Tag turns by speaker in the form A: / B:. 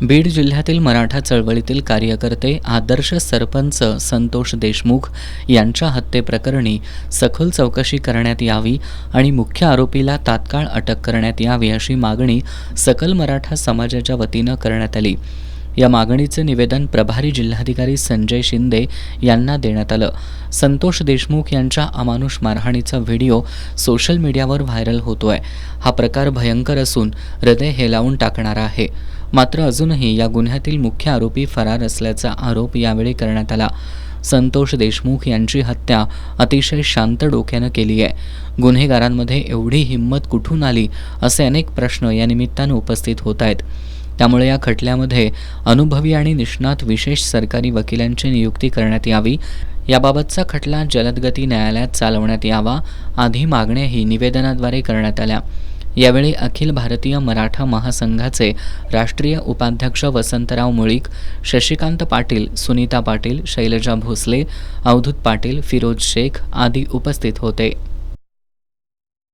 A: बीड जिल्ह्यातील मराठा चळवळीतील कार्यकर्ते आदर्श सरपंच संतोष देशमुख यांच्या हत्येप्रकरणी सखोल चौकशी करण्यात यावी आणि मुख्य आरोपीला तात्काळ अटक करण्यात यावी अशी मागणी सकल मराठा समाजाच्या वतीनं करण्यात आली। या मागणीचे निवेदन प्रभारी जिल्हाधिकारी संजय शिंदे यांना देण्यात आलं। संतोष देशमुख यांच्या अमानुष मारहाणीचा व्हिडिओ सोशल मीडियावर व्हायरल होतोय। हा प्रकार भयंकर असून हृदय हेलावून टाकणारा आहे। मात्र अजूनही या गुन्ह्यातील मुख्य आरोपी फरार असल्याचा आरोप यावेळी करण्यात आला। संतोष देशमुख यांची हत्या अतिशय शांत डोक्यानं केली आहे। गुन्हेगारांमध्ये एवढी हिंमत कुठून आली असे अनेक प्रश्न या निमित्तानं उपस्थित होत आहेत। त्यामुळे या खटल्यामध्ये अनुभवी आणि निष्णात विशेष सरकारी वकिलांची नियुक्ती करण्यात यावी। याबाबतचा खटला जलदगती न्यायालयात चालवण्यात यावा आदी मागण्याही निवेदनाद्वारे करण्यात आल्या। यावेळी अखिल भारतीय मराठा महासंघाचे राष्ट्रीय उपाध्यक्ष वसंतराव मुळीक, शशिकांत पाटील, सुनीता पाटील, शैलजा भोसले, अवधूत पाटील, फिरोज शेख आदी उपस्थित होते।